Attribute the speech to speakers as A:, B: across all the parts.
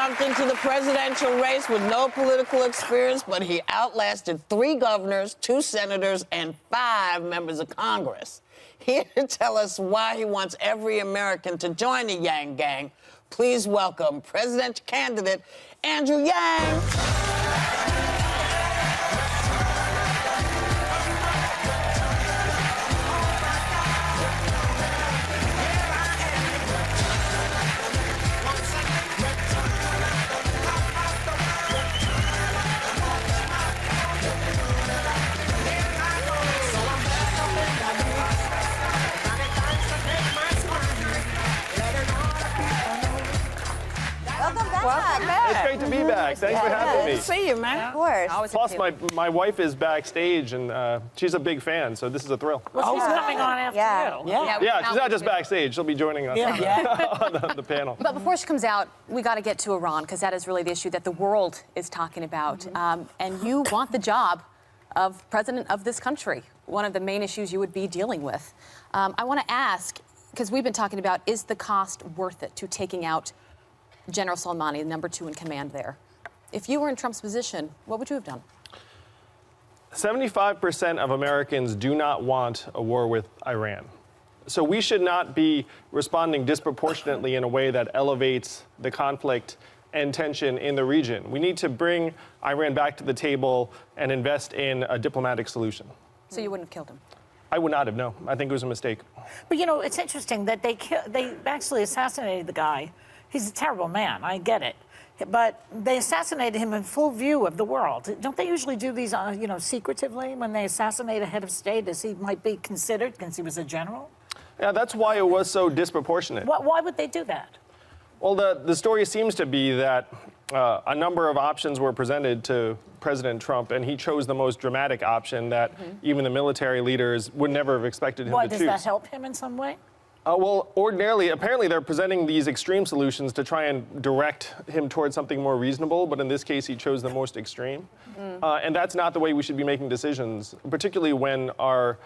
A: jumped into the presidential race with no political experience, but he outlasted 3 governors, 2 senators, and 5 members of Congress. Here to tell us why he wants every American to join the Yang Gang, please welcome presidential candidate Andrew Yang.
B: Welcome back.
C: It's great to be back. Thanks for having me.
A: Good to see you, man.
B: Of course.
C: Plus, my wife is backstage, and she's a big fan, so this is a thrill.
D: Well, she's coming on after you.
C: Yeah, she's not just backstage. She'll be joining us on the panel.
B: But before she comes out, we got to get to Iran, because that is really the issue that the world is talking about. And you want the job of president of this country, one of the main issues you would be dealing with. I want to ask, because we've been talking about, is the cost worth it to taking out General Soleimani, number 2 in command there? If you were in Trump's position, what would you have done?
C: 75% of Americans do not want a war with Iran. So we should not be responding disproportionately in a way that elevates the conflict and tension in the region. We need to bring Iran back to the table and invest in a diplomatic solution.
B: So you wouldn't have killed him?
C: I would not have, no. I think it was a mistake.
D: But, you know, it's interesting that they actually assassinated the guy. He's a terrible man, I get it. But they assassinated him in full view of the world. Don't they usually do these, secretively when they assassinate a head of state, as he might be considered, since he was a general?
C: Yeah, that's why it was so disproportionate.
D: Why would they do that?
C: Well, the story seems to be that a number of options were presented to President Trump, and he chose the most dramatic option that even the military leaders would never have expected him to choose.
D: Why, does that help him in some way?
C: Well, ordinarily, apparently they're presenting these extreme solutions to try and direct him towards something more reasonable, but in this case, he chose the most extreme. And that's not the way we should be making decisions, particularly when our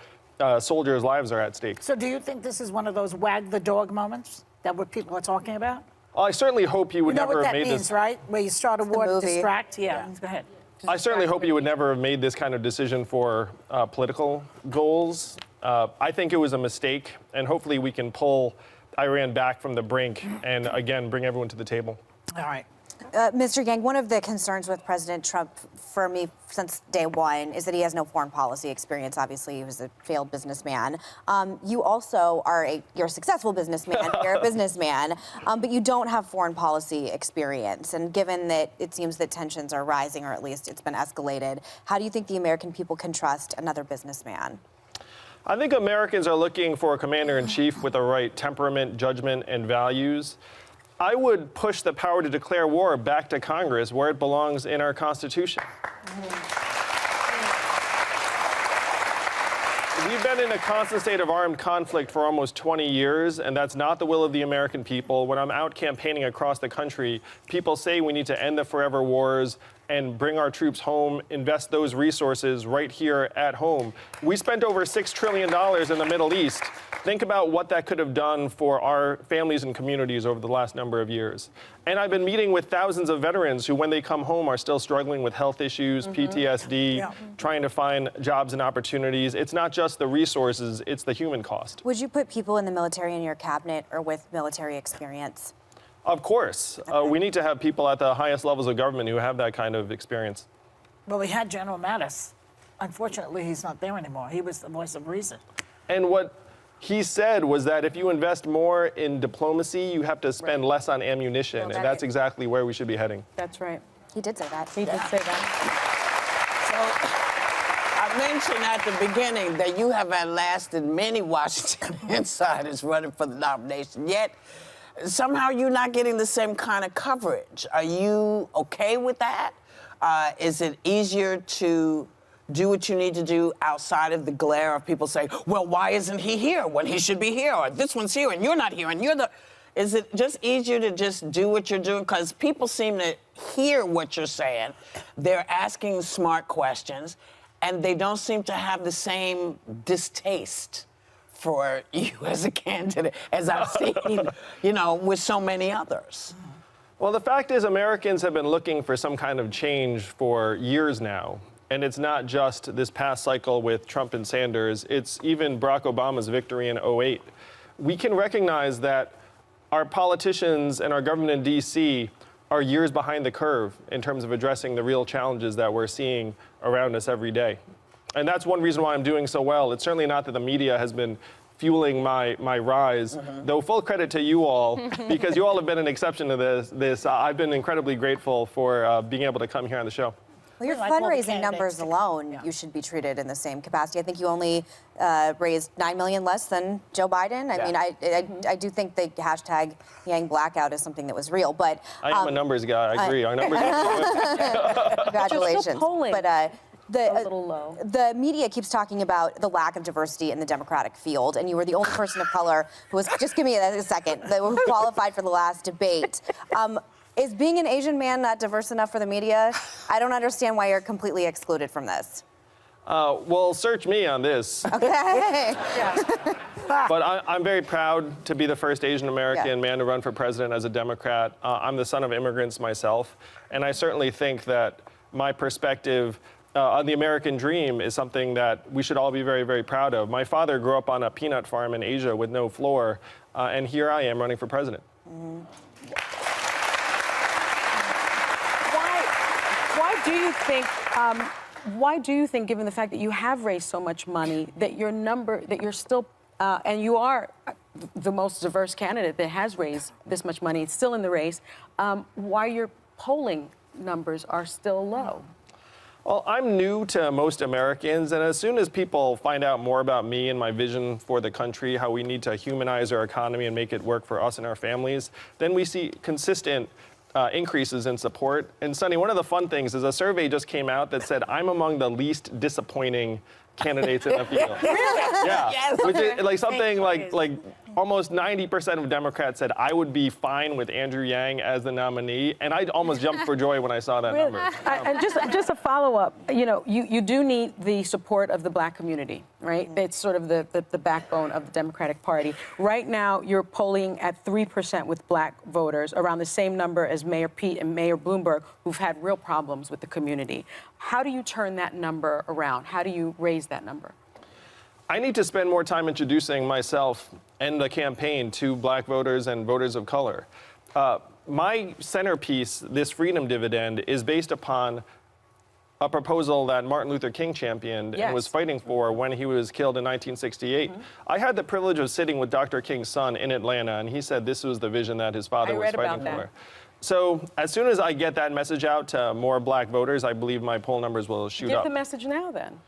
C: soldiers' lives are at stake.
D: So do you think this is one of those wag the dog moments that what people are talking about?
C: Well, I certainly hope you would never have made
D: this. You know what that means, right? Where you start a war to distract? Yeah, go ahead.
C: I certainly hope you would never have made this kind of decision for political goals. I think it was a mistake, and hopefully we can pull Iran back from the brink and, again, bring everyone to the table.
D: All right.
E: Mr. Yang, one of the concerns with President Trump for me since day one is that he has no foreign policy experience. Obviously, he was a failed businessman. You also you're a successful businessman. You're a businessman, but you don't have foreign policy experience. And given that it seems that tensions are rising, or at least it's been escalated, how do you think the American people can trust another businessman?
C: I think Americans are looking for a commander-in-chief with the right temperament, judgment, and values. I would push the power to declare war back to Congress, where it belongs in our Constitution. We've been in a constant state of armed conflict for almost 20 years, and that's not the will of the American people. When I'm out campaigning across the country, people say we need to end the forever wars and bring our troops home, invest those resources right here at home. We spent over $6 trillion in the Middle East. Think about what that could have done for our families and communities over the last number of years. And I've been meeting with thousands of veterans who, when they come home, are still struggling with health issues, PTSD, trying to find jobs and opportunities. It's not just the resources, it's the human cost.
E: Would you put people in the military in your cabinet or with military experience?
C: Of course. We need to have people at the highest levels of government who have that kind of experience.
D: Well, we had General Mattis. Unfortunately, he's not there anymore. He was the voice of reason.
C: And what he said was that if you invest more in diplomacy, you have to spend less on ammunition, and that's exactly where we should be heading.
B: That's right.
E: He did say that.
B: He did say that.
A: So I mentioned at the beginning that you have outlasted many Washington insiders running for the nomination, yet somehow you're not getting the same kind of coverage. Are you okay with that? Is it easier to do what you need to do outside of the glare of people saying, well, why isn't he here when he should be here? Or this one's here and you're not here and you're the... Is it just easier to just do what you're doing? Because people seem to hear what you're saying. They're asking smart questions, and they don't seem to have the same distaste for you as a candidate as I've seen, with so many others.
C: Well, the fact is Americans have been looking for some kind of change for years now. And it's not just this past cycle with Trump and Sanders, it's even Barack Obama's victory in '08. We can recognize that our politicians and our government in D.C. are years behind the curve in terms of addressing the real challenges that we're seeing around us every day. And that's one reason why I'm doing so well. It's certainly not that the media has been fueling my rise, though full credit to you all, because you all have been an exception to this. I've been incredibly grateful for being able to come here on the show.
E: Well, your
D: Like all the
E: fundraising numbers
D: candidates.
E: alone, you should be treated in the same capacity. I think you only raised $9 million less than Joe Biden. I mean, I do think the hashtag Yang Blackout is something that was real, but
C: I am a numbers guy, I agree. Our numbers are
E: congratulations.
B: polling
E: But
B: a little low.
E: the media keeps talking about the lack of diversity in the Democratic field, and you were the only person of color who was, just give me a second, that were qualified for the last debate. Is being an Asian man not diverse enough for the media? I don't understand why you're completely excluded from this.
C: well, search me on this.
E: Okay.
C: But I'm very proud to be the first Asian American
E: Yeah.
C: man to run for president as a Democrat. I'm the son of immigrants myself, and I certainly think that my perspective on the American dream is something that we should all be very, very proud of. My father grew up on a peanut farm in Asia with no floor, and here I am running for president.
F: Why do you think, given the fact that you have raised so much money, that you're still, and you are the most diverse candidate that has raised this much money, still in the race, why your polling numbers are still low?
C: Well, I'm new to most Americans, and as soon as people find out more about me and my vision for the country, how we need to humanize our economy and make it work for us and our families, then we see consistent increases in support. And Sonny, one of the fun things is a survey just came out that said I'm among the least disappointing candidates in the field.
D: Really?
C: Yeah,
A: Yes.
C: which is like something
D: Thanks,
C: like almost 90% of Democrats said I would be fine with Andrew Yang as the nominee, and I almost jumped for joy when I saw that number.
F: And just a follow-up, you do need the support of the Black community, right? It's sort of the backbone of the Democratic Party. Right now, you're polling at 3% with Black voters, around the same number as Mayor Pete and Mayor Bloomberg, who've had real problems with the community. How do you turn that number around? How do you raise that number?
C: I need to spend more time introducing myself and the campaign to Black voters and voters of color. My centerpiece, this freedom dividend, is based upon a proposal that Martin Luther King championed and was fighting for when he was killed in 1968. I had the privilege of sitting with Dr. King's son in Atlanta, and he said this was the vision that his father was fighting for. So as soon as I get that message out to more Black voters, I believe my poll numbers will shoot
F: Give
C: up.
F: the message now, then.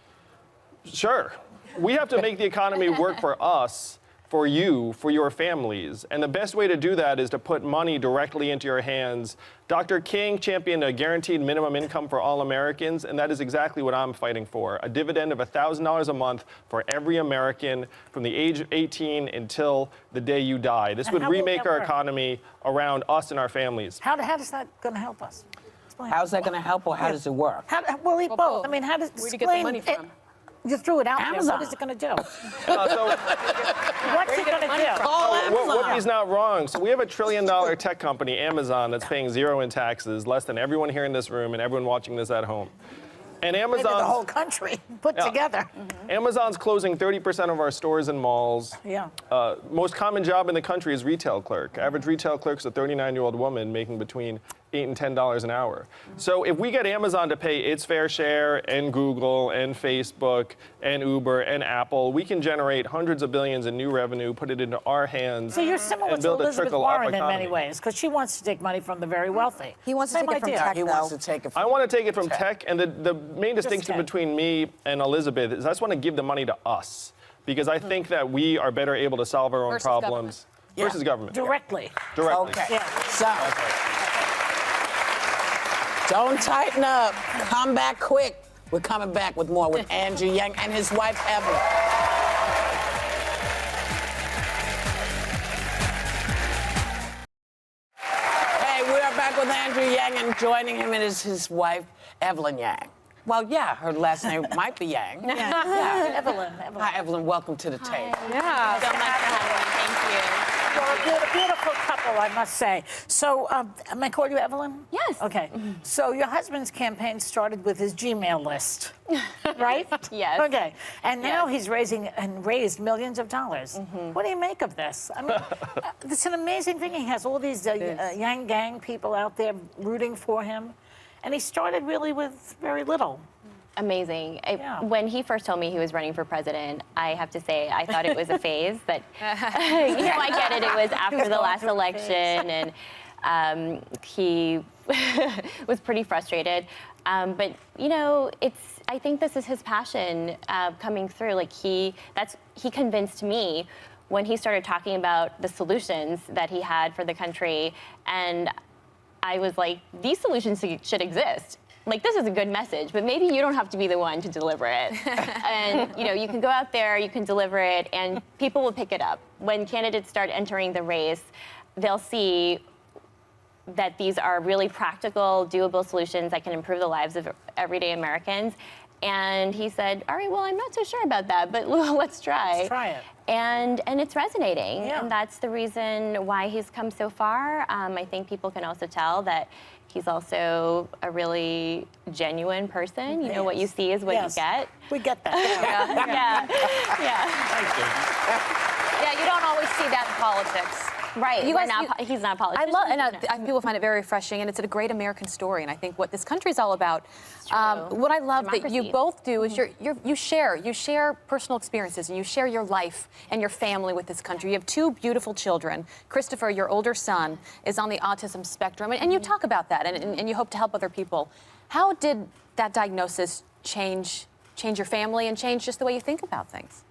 C: Sure. We have to make the economy work for us, for you, for your families. And the best way to do that is to put money directly into your hands. Dr. King championed a guaranteed minimum income for all Americans, and that is exactly what I'm fighting for. A dividend of $1,000 a month for every American from the age of 18 until the day you die. This
D: And
C: would
D: how will
C: remake
D: that
C: our
D: work?
C: economy around us and our families.
D: How is that going to help us? Explain.
A: How's that going to help, or how does it work?
D: Well, both.
B: both.
D: I mean, how does
B: Where'd you get the money
D: explain
B: from?
D: You threw it out there.
A: Amazon.
D: What is it going to do?
C: So
D: What's it going to do?
C: Whoopi's not wrong. So we have $1 trillion tech company, Amazon, that's paying zero in taxes, less than everyone here in this room and everyone watching this at home. And
D: Maybe the whole
C: Amazon's,
D: country put together.
C: Amazon's closing 30% of our stores and malls.
D: Yeah.
C: Most common job in the country is retail clerk. Average retail clerk's a 39-year-old woman making between $8 and $10 an hour. So if we get Amazon to pay its fair share, and Google, and Facebook, and Uber, and Apple, we can generate hundreds of billions in new revenue, put it into our hands,
D: So you're similar
C: and
D: to
C: build a
D: Elizabeth
C: trickle-up
D: Warren in many
C: economy.
D: ways, because she wants to take money from the very wealthy.
E: He wants to
D: Same
E: take it from
D: idea.
E: tech,
A: He
E: though.
A: wants to take it from
C: I want to take it from tech, and the main distinction
D: tech.
C: between me and Elizabeth is I just want to give the money to us, because I think that we are better able to solve our own
B: Versus
C: problems versus government.
D: Directly.
C: Directly.
A: Okay.
D: Yeah.
A: So, don't tighten up. Come back quick. We're coming back with more with Andrew Yang and his wife, Evelyn. Hey, we are back with Andrew Yang, and joining him is his wife, Evelyn Yang. Well, yeah, her last name might be Yang.
D: Yeah. Evelyn.
A: Hi, Evelyn. Welcome to the table.
F: Yeah.
B: So much for having me. Thank you.
D: You're a beautiful couple, I must say. So, may I call you Evelyn?
B: Yes.
D: Okay. So your husband's campaign started with his Gmail list, right?
B: Yes.
D: Okay. And now
B: Yes.
D: he's raised millions of dollars. What do you make of this? I mean, it's an amazing thing. He has all these Yang Gang people out there rooting for him, and he started really with very little.
G: Amazing.
D: Yeah.
G: When he first told me he was running for president, I have to say I thought it was a phase. But I get it. It was after the last election, and he was pretty frustrated. But I think this is his passion coming through. Like he convinced me when he started talking about the solutions that he had for the country, and I was like, these solutions should exist. Like, this is a good message, but maybe you don't have to be the one to deliver it. And, you can go out there, you can deliver it, and people will pick it up. When candidates start entering the race, they'll see that these are really practical, doable solutions that can improve the lives of everyday Americans. And he said, all right, well, I'm not so sure about that, but let's try.
D: Let's try it.
G: And it's resonating.
D: Yeah.
G: And that's the reason why he's come so far. I think people can also tell that he's also a really genuine person. You know, what you see is what you get.
D: We get that.
B: Yeah, you don't always see that in politics.
G: Right.
B: You
G: We're
B: guys-
G: not, he's not a politician.
B: I love, and people find it very refreshing, and it's a great American story. And I think what this country is all about. What I love that you
G: Democracy.
B: both do is you share personal experiences, and you share your life and your family with this country. You have two beautiful children. Christopher, your older son, is on the autism spectrum, and you talk about that, and you hope to help other people. How did that diagnosis change your family and change just the way you think about things?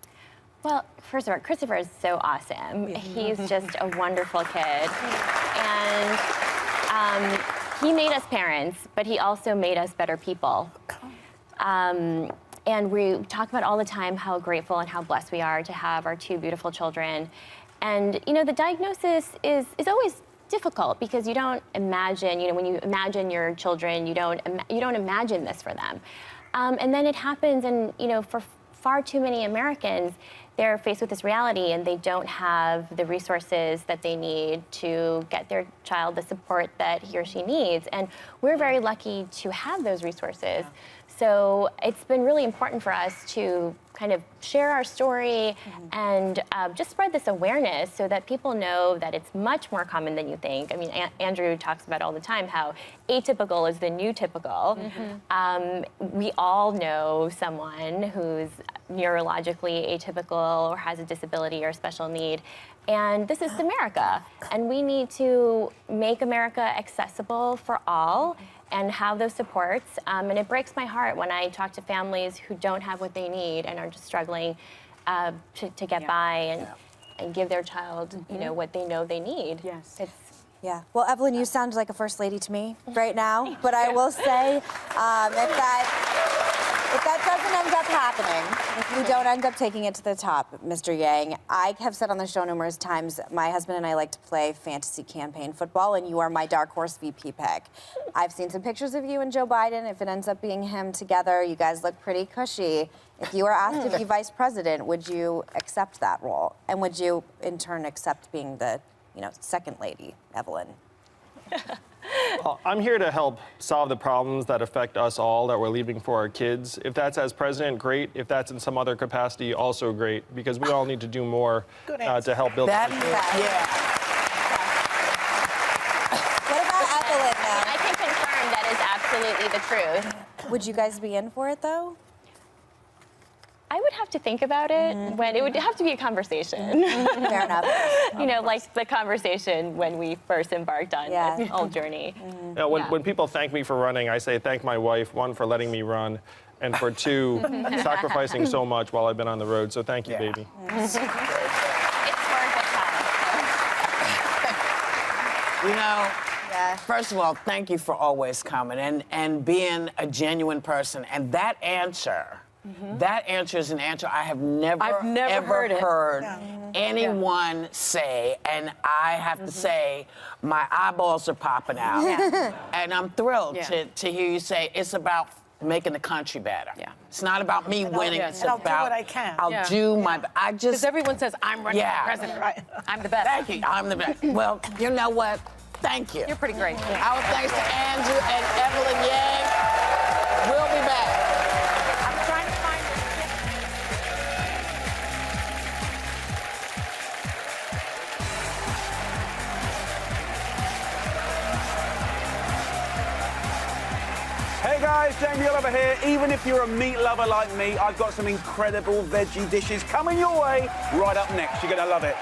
G: Well, first of all, Christopher is so awesome. He's just a wonderful kid. And he made us parents, but he also made us better people. And we talk about all the time how grateful and how blessed we are to have our two beautiful children. And, the diagnosis is always difficult because you don't imagine, when you imagine your children, you don't imagine this for them. And then it happens, and, for far too many Americans, they're faced with this reality and they don't have the resources that they need to get their child the support that he or she needs. And we're very lucky to have those resources. So it's been really important for us to kind of share our story and just spread this awareness so that people know that it's much more common than you think. I mean, Andrew talks about all the time how atypical is the new typical. We all know someone who's neurologically atypical or has a disability or special need. And this is America. And we need to make America accessible for all and have those supports. And it breaks my heart when I talk to families who don't have what they need and are just struggling to get by and give their child, what they know they need.
F: Yes.
E: Yeah. Well, Evelyn, you sound like a first lady to me right now. But I will say, if that doesn't end up happening, if you don't end up taking it to the top, Mr. Yang, I have said on the show numerous times, my husband and I like to play fantasy campaign football, and you are my dark horse VP pick. I've seen some pictures of you and Joe Biden. If it ends up being him together, you guys look pretty cushy. If you were asked to be vice president, would you accept that role? And would you, in turn, accept being the, second lady, Evelyn?
C: Well, I'm here to help solve the problems that affect us all that we're leaving for our kids. If that's as president, great. If that's in some other capacity, also great, because we all need to do more to help build
A: That,
C: the country.
A: yeah.
E: What about Evelyn,
G: And I can confirm that is absolutely the truth.
E: Would you guys be in for it, though?
G: I would have to think about it when it would have to be a conversation.
E: Fair enough.
G: Like the conversation when we first embarked on this whole journey.
C: When people thank me for running, I say thank my wife, one, for letting me run, and for two, sacrificing so much while I've been on the road. So thank you, baby.
G: It's for a good cause.
A: First of all, thank you for always coming and being a genuine person. And that answer is an answer I have never heard anyone say. And I have to say, my eyeballs are popping out. And I'm thrilled to hear you say it's about making the country better.
B: Yeah.
A: It's not about me winning.
B: yeah.
A: It's
D: And I'll do
A: about
D: what I can.
A: I'll
B: Yeah.
A: do my. I
B: Because
A: just.
B: everyone says, I'm running
A: Yeah.
B: for president.
D: Right.
B: I'm the best.
A: Thank you. I'm the best. Well, you know what? Thank you.
B: You're pretty great.
A: Our thanks to Andrew and Evelyn Yang. We'll be back.
D: I'm trying to find this.
H: Hey guys, Jamie Oliver here. Even if you're a meat lover like me, I've got some incredible veggie dishes coming your way right up next. You're gonna love it.